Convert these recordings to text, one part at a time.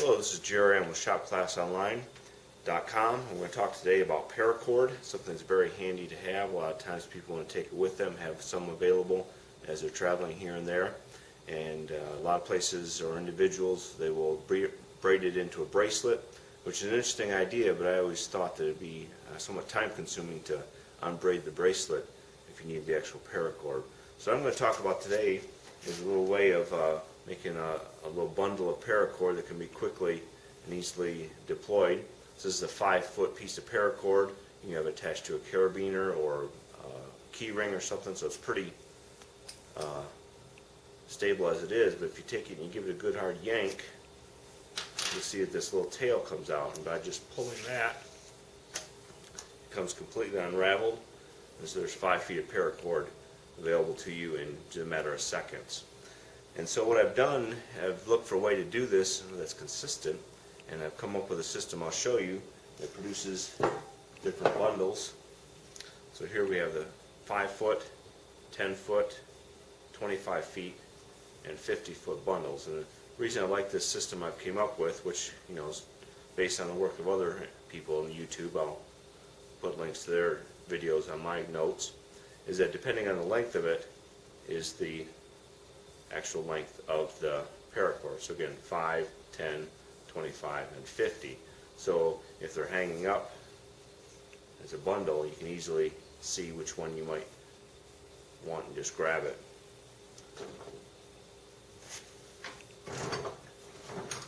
Hello, this is Jerry. I'm with ShopClassOnline.com. I'm going to talk today about Paracord, something that's very handy to have. A lot of times people want to take it with them, have some available as they're traveling here and there. And a lot of places or individuals, they will braid it into a bracelet, which is an interesting idea, but I always thought that it would be somewhat time consuming to unbraid the bracelet if you need the actual paracord. So what I'm going to talk about today is a little way of making a little bundle of paracord that can be quickly and easily deployed. So this is a 5-foot piece of paracord. You can have it attached to a carabiner or a key ring or something, so it's pretty stable as it is. But if you take it and you give it a good hard yank, you'll see that this little tail comes out, and by just pulling that, it comes completely unraveled. And so there's 5 feet of paracord available to you in just a matter of seconds. And so what I've done, I've looked for a way to do this that's consistent, and I've come up with a system I'll show you that produces different bundles. So here we have the 5-foot, 10-foot, 25 feet, and 50-foot bundles. And the reason I like this system I've came up with, which is based on the work of other people on YouTube, I'll put links to their videos on my notes, is that depending on the length of it is the actual length of the paracord. So again, 5, 10, 25, and 50. So if they're hanging up as a bundle, you can easily see which one you might want and just grab it.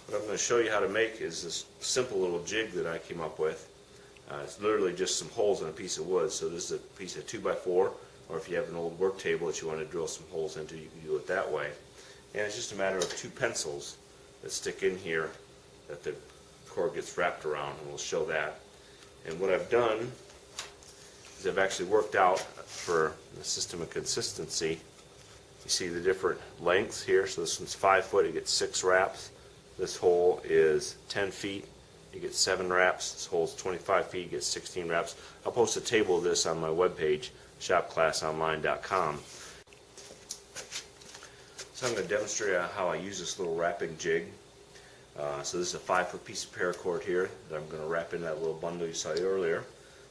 What I'm going to show you how to make is this simple little jig that I came up with. It's literally just some holes in a piece of wood. So this is a piece of 2x4, or if you have an old work table that you want to drill some holes into, you can do it that way. And it's just a matter of 2 pencils that stick in here that the cord gets wrapped around, and we'll show that. And what I've done is I've actually worked out for the system of consistency. You see the different lengths here. So this one's 5 foot, it gets 6 wraps. This hole is 10 feet, you get 7 wraps. This hole is 25 feet, you get 16 wraps. I'll post a table of this on my webpage, ShopClassOnline.com. So I'm going to demonstrate how I use this little wrapping jig. So this is a 5-foot piece of paracord here that I'm going to wrap in that little bundle you saw earlier.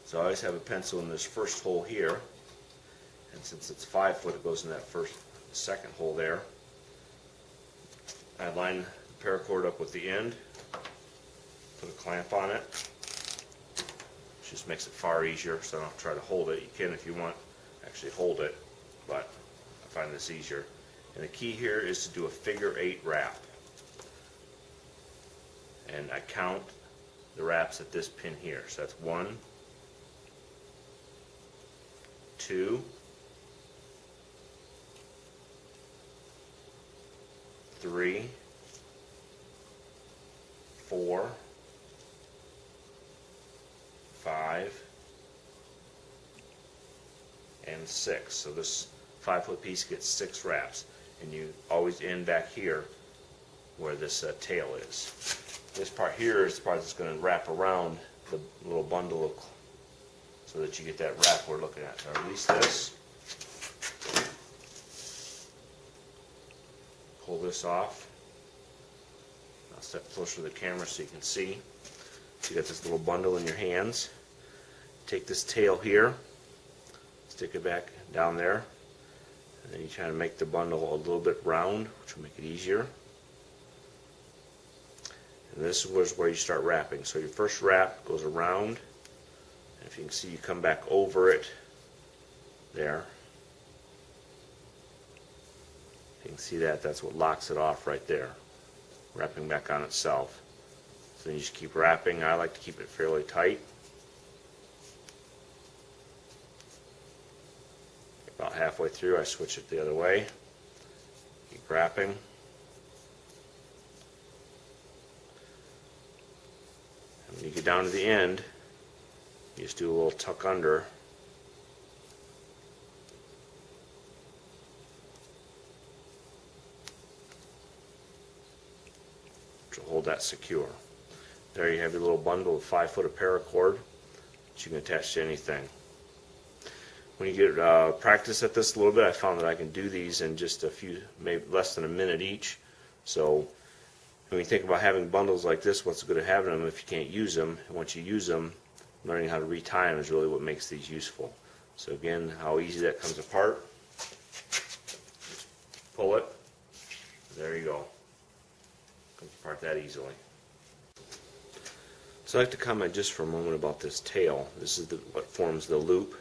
So I always have a pencil in this first hole here, and since it's 5 foot, it goes in that second hole there. I line the paracord up with the end, put a clamp on it. Just makes it far easier, so I don't have to try to hold it. You can, if you want, actually hold it, but I find this easier. And the key here is to do a figure 8 wrap. And I count the wraps at this pin here. So that's 1, 2, 3, 4, 5, and 6. So this 5-foot piece gets 6 wraps, and you always end back here where this tail is. This part here is the part that's going to wrap around the little bundle so that you get that wrap we're looking at. So I release this, pull this off. I'll step closer to the camera so you can see. So you got this little bundle in your hands. Take this tail here, stick it back down there, and then you try to make the bundle a little bit round, which will make it easier. And this is where you start wrapping. So your first wrap goes around, and if you can see, you come back over it there. You can see that, that's what locks it off right there, wrapping back on itself. So then you just keep wrapping. I like to keep it fairly tight. About halfway through, I switch it the other way. Keep wrapping. And when you get down to the end, you just do a little tuck under. To hold that secure. There you have your little bundle of 5 foot of paracord that you can attach to anything. When you get practice at this a little bit, I found that I can do these in just a few, maybe less than a minute each. So when you think about having bundles like this, what's good at having them if you can't use them? And once you use them, learning how to retie them is really what makes these useful. So again, how easy that comes apart. Just pull it. There you go. Comes apart that easily. So I'd like to comment just for a moment about this tail. This is what forms the loop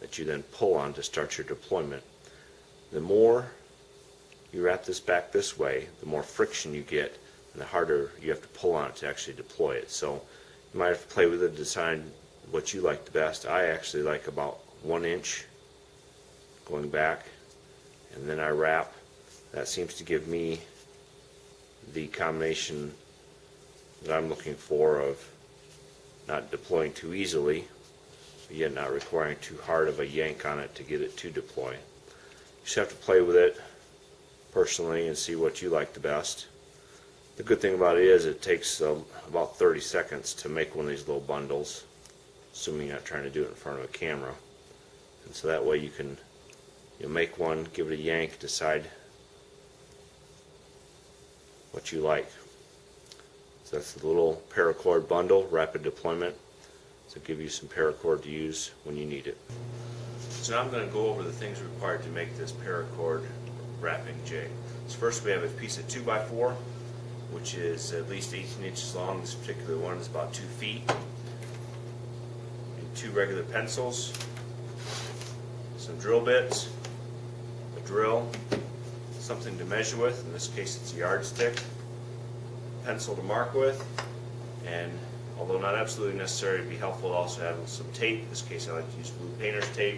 that you then pull on to start your deployment. The more you wrap this back this way, the more friction you get, and the harder you have to pull on it to actually deploy it. So you might have to play with it to decide what you like the best. I actually like about 1 inch going back, and then I wrap. That seems to give me the combination that I'm looking for of not deploying too easily, but yet not requiring too hard of a yank on it to get it to deploy. You just have to play with it personally and see what you like the best. The good thing about it is it takes about 30 seconds to make one of these little bundles, assuming you're not trying to do it in front of a camera. And so that way you can make one, give it a yank, decide what you like. So that's the little Paracord bundle, rapid deployment. So give you some Paracord to use when you need it. So now I'm going to go over the things required to make this Paracord wrapping jig. So first we have a piece of 2x4, which is at least 18 inches long. This particular one is about 2 feet. And 2 regular pencils, some drill bits, a drill, something to measure with. In this case it's a yardstick, pencil to mark with, and although not absolutely necessary, it'd be helpful to also have some tape. In this case I like to use blue painter's tape,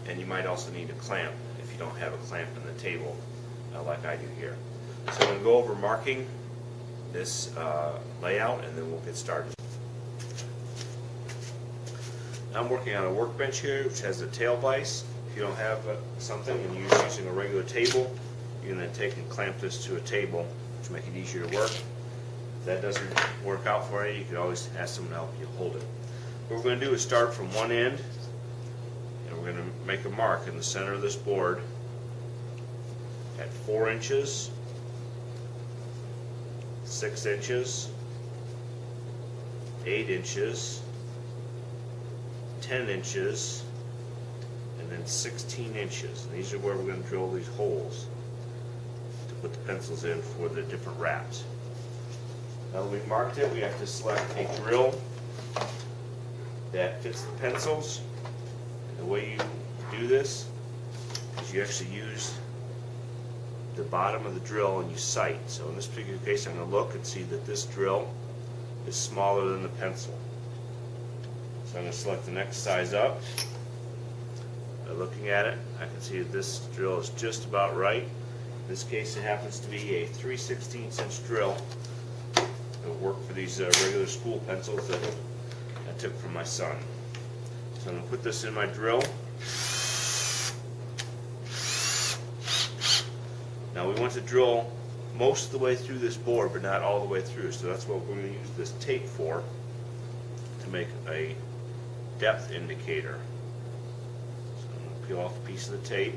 and you might also need a clamp if you don't have a clamp on the table like I do here. So I'm going to go over marking this layout, and then we'll get started. I'm working on a workbench here which has a tail vise. If you don't have something and you're using a regular table, you can then take and clamp this to a table to make it easier to work. If that doesn't work out for you, you can always ask someone to help you hold it. What we're going to do is start from one end, and we're going to make a mark in the center of this board at 4 inches, 6 inches, 8 inches, 10 inches, and then 16 inches. And these are where we're going to drill these holes to put the pencils in for the different wraps. Now that we've marked it, we have to select a drill that fits the pencils. And the way you do this is you actually use the bottom of the drill and you sight. So in this particular case, I'm going to look and see that this drill is smaller than the pencil. So I'm going to select the next size up. By looking at it, I can see that this drill is just about right. In this case, it happens to be a 3/16 inch drill. It'll work for these regular school pencils that I took from my son. So I'm going to put this in my drill. Now we want to drill most of the way through this board, but not all the way through. So that's what we're going to use this tape for, to make a depth indicator. So I'm going to peel off a piece of the tape.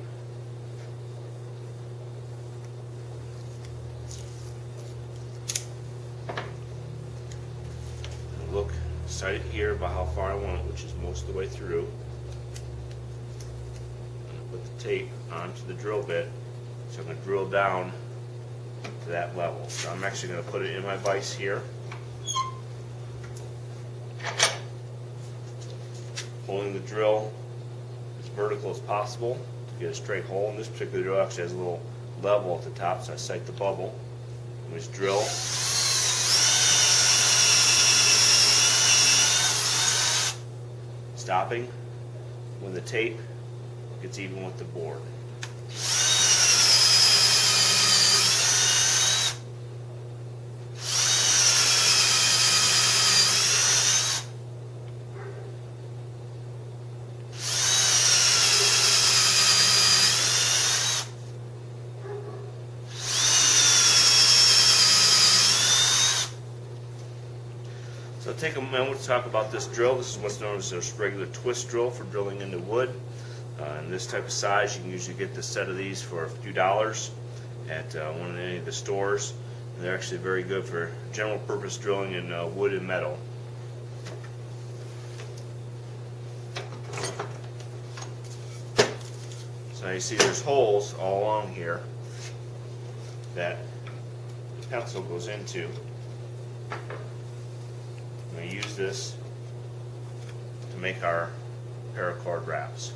And look, sight it here about how far I want it, which is most of the way through. I'm going to put the tape onto the drill bit. So I'm going to drill down to that level. So I'm actually going to put it in my vise here. Pulling the drill as vertical as possible to get a straight hole. And this particular drill actually has a little level at the top, so I sight the bubble. And just drill. Stopping when the tape gets even with the board. So take a moment to talk about this drill. This is what's known as a regular twist drill for drilling into wood. In this type of size, you can usually get the set of these for a few dollars at any of the stores. And they're actually very good for general purpose drilling in wood and metal. So you see there's holes all along here that the pencil goes into. We use this to make our paracord wraps.